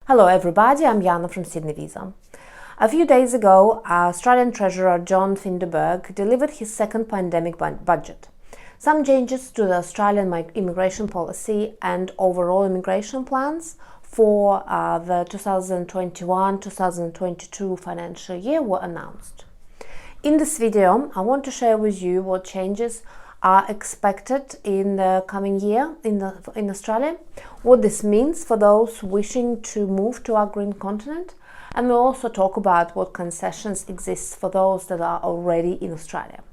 Hello everybody, I'm Jana from Sydney Visa. A few days ago, Australian Treasurer John Finderburg delivered his second pandemic budget. Some changes to the Australian immigration policy and overall immigration plans for the 2021-2022 financial year were announced. In this video, I want to share with you what changes are expected in the coming year in Australia, what this means for those wishing to move to our green continent, and we'll also talk about what concessions exist for those that are already in Australia.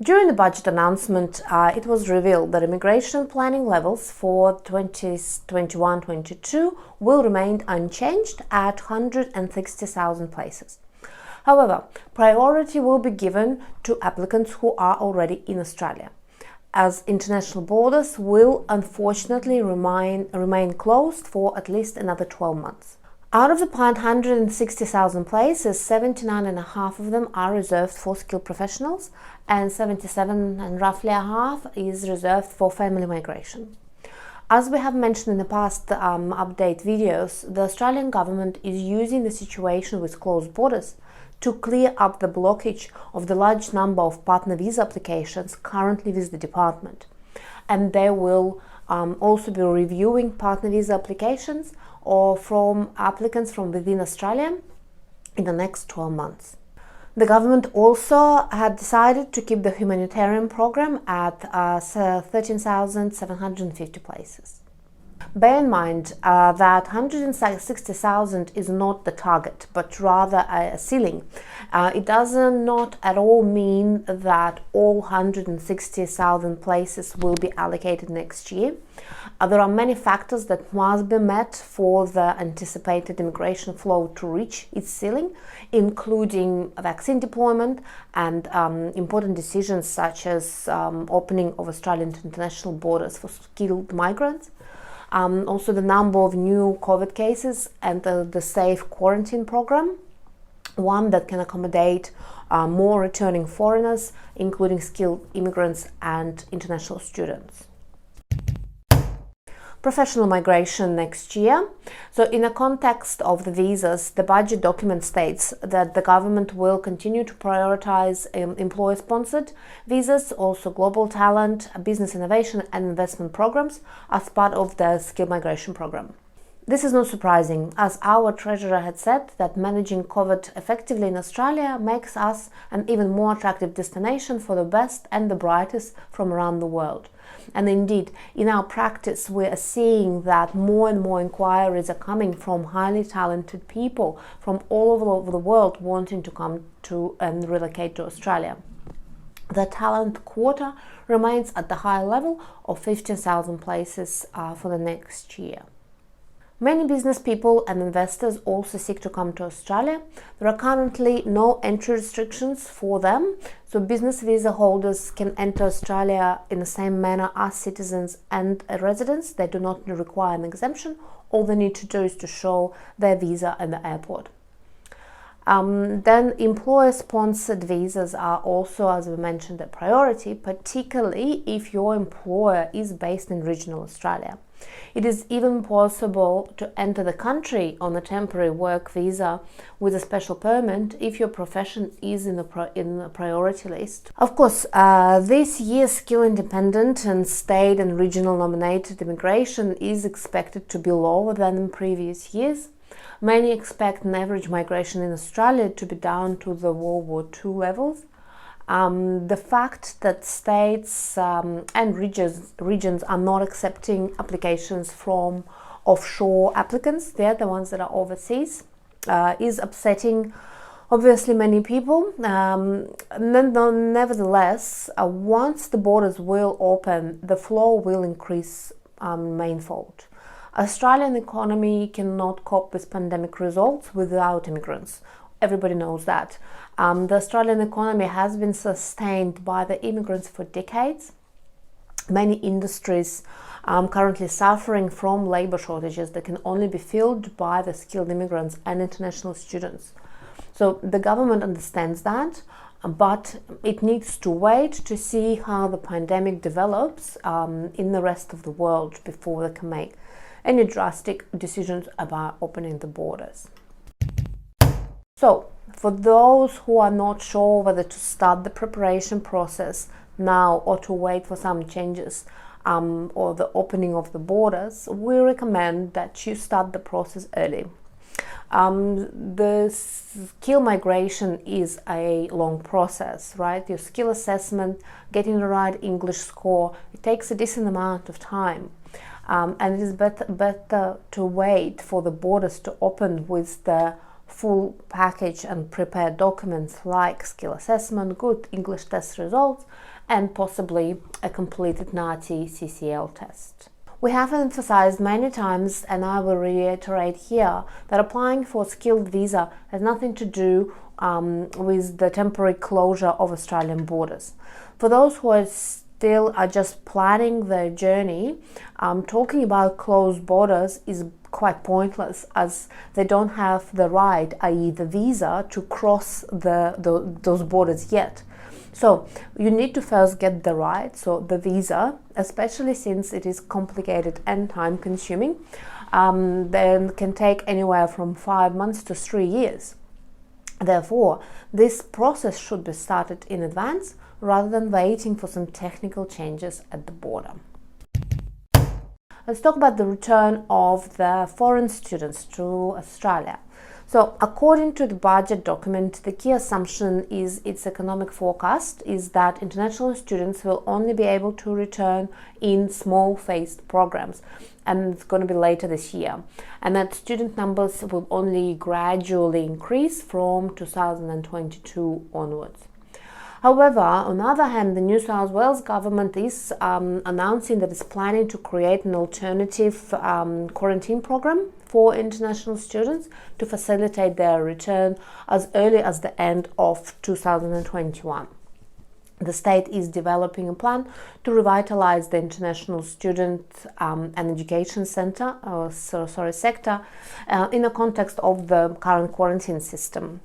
During the budget announcement, it was revealed that immigration planning levels for 2021-22 will remain unchanged at 160,000 places. However, priority will be given to applicants who are already in Australia, as international borders will unfortunately remain closed for at least another 12 months. Out of the planned 160,000 places, 79.5 of them are reserved for skilled professionals, and 77 and roughly a half is reserved for family migration. As we have mentioned in the past update videos, the Australian government is using the situation with closed borders to clear up the blockage of the large number of partner visa applications currently with the department. And they will also be reviewing partner visa applications or from applicants from within Australia in the next 12 months. The government also had decided to keep the humanitarian program at 13,750 places. Bear in mind that 160,000 is not the target, but rather a ceiling. It does not at all mean that all 160,000 places will be allocated next year. There are many factors that must be met for the anticipated immigration flow to reach its ceiling, including vaccine deployment and important decisions such as opening of Australian international borders for skilled migrants. Also the number of new COVID cases and the safe quarantine program, one that can accommodate more returning foreigners, including skilled immigrants and international students. Professional migration next year. So in the context of the visas, the budget document states that the government will continue to prioritize employer-sponsored visas, also global talent, business innovation and investment programs as part of the skilled migration program. This is not surprising, as our Treasurer had said that managing COVID effectively in Australia makes us an even more attractive destination for the best and the brightest from around the world. And indeed, in our practice, we are seeing that more and more inquiries are coming from highly talented people from all over the world wanting to come to and relocate to Australia. The talent quota remains at the high level of 15,000 places for the next year. Many business people and investors also seek to come to Australia. There are currently no entry restrictions for them, so business visa holders can enter Australia in the same manner as citizens and residents. They do not require an exemption. All they need to do is to show their visa at the airport. Then employer-sponsored visas are also, as we mentioned, a priority, particularly if your employer is based in regional Australia. It is even possible to enter the country on a temporary work visa with a special permit if your profession is in the priority list. Of course, this year's skill-independent and state and regional nominated immigration is expected to be lower than in previous years. Many expect an average migration in Australia to be down to the World War II levels. The fact that states and regions are not accepting applications from offshore applicants, they're the ones that are overseas, is upsetting obviously many people. Nevertheless, once the borders will open, the flow will increase manifold. Australian economy cannot cope with pandemic results without immigrants. Everybody knows that. The Australian economy has been sustained by the immigrants for decades. Many industries currently suffering from labor shortages that can only be filled by the skilled immigrants and international students. So the government understands that. but it needs to wait to see how the pandemic develops in the rest of the world before they can make any drastic decisions about opening the borders. So, for those who are not sure whether to start the preparation process now or to wait for some changes or the opening of the borders, we recommend that you start the process early. The skill migration is a long process, right? Your skill assessment, getting the right English score, it takes a decent amount of time. And it is better to wait for the borders to open with the full package and prepared documents like skill assessment, good English test results, and possibly a completed NAATI CCL test. We have emphasized many times, and I will reiterate here, that applying for a skilled visa has nothing to do with the temporary closure of Australian borders. For those who are just planning their journey, talking about closed borders is quite pointless, as they don't have the right, i.e. the visa, to cross those borders yet. So you need to first get the right, so the visa, especially since it is complicated and time consuming, then can take anywhere from 5 months to 3 years. Therefore, this process should be started in advance rather than waiting for some technical changes at the border. Let's talk about the return of the foreign students to Australia. So, according to the budget document, the key assumption is its economic forecast is that international students will only be able to return in small phased programs, and it's going to be later this year, and that student numbers will only gradually increase from 2022 onwards. However, on the other hand, the New South Wales government is announcing that it's planning to create an alternative quarantine program for international students to facilitate their return as early as the end of 2021. The state is developing a plan to revitalize the international student and education sector in the context of the current quarantine system.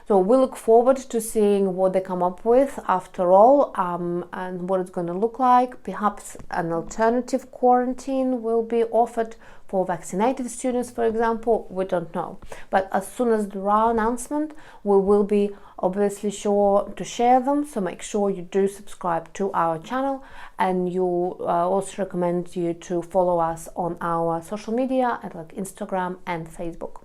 So we look forward to seeing what they come up with after all, and what it's going to look like. Perhaps an alternative quarantine will be offered for vaccinated students, for example. We don't know. But as soon as there are announcements, we will be obviously sure to share them. So make sure you do subscribe to our channel, and you also recommend you to follow us on our social media like Instagram and Facebook.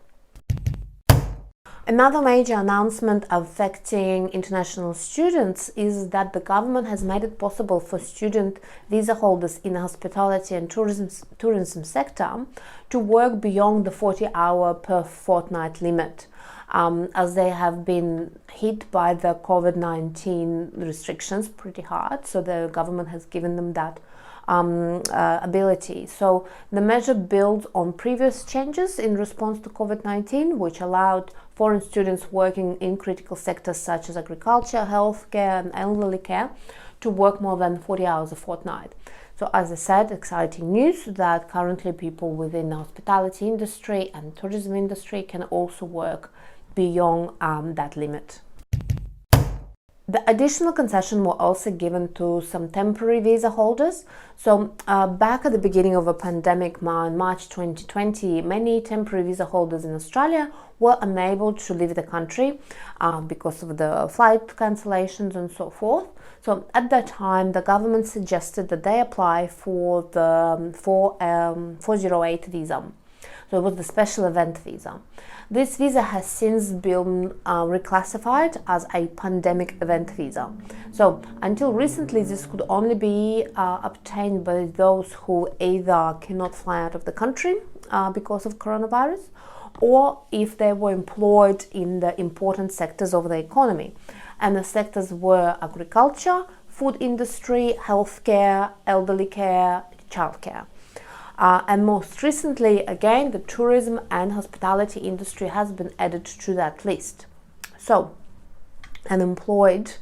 Another major announcement affecting international students is that the government has made it possible for student visa holders in the hospitality and tourism sector to work beyond the 40-hour per fortnight limit, as they have been hit by the COVID-19 restrictions pretty hard. So the government has given them that ability. So the measure builds on previous changes in response to COVID-19, which allowed foreign students working in critical sectors such as agriculture, healthcare and elderly care to work more than 40 hours a fortnight. So as I said, exciting news that currently people within the hospitality industry and tourism industry can also work beyond that limit. The additional concession were also given to some temporary visa holders. So back at the beginning of the pandemic in March 2020, many temporary visa holders in Australia were unable to leave the country because of the flight cancellations and so forth. So at that time, the government suggested that they apply for the 408 visa. So it was the special event visa. This visa has since been reclassified as a pandemic event visa. So until recently, this could only be obtained by those who either cannot fly out of the country because of coronavirus, or if they were employed in the important sectors of the economy. And the sectors were agriculture, food industry, healthcare, elderly care, childcare. And most recently, again, the tourism and hospitality industry has been added to that list. So, unemployed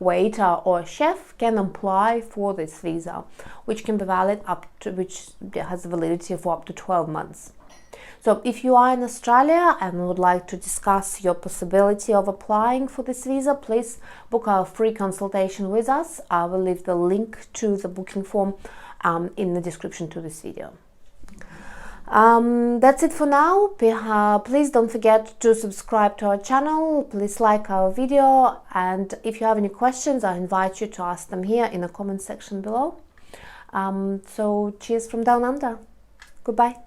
waiter or a chef can apply for this visa, which can be valid which has a validity for up to 12 months. So if you are in Australia and would like to discuss your possibility of applying for this visa, please book a free consultation with us. I will leave the link to the booking form in the description to this video. That's it for now. Please don't forget to subscribe to our channel. Please like our video, and if you have any questions, I invite you to ask them here in the comment section below. So cheers from down under. Goodbye.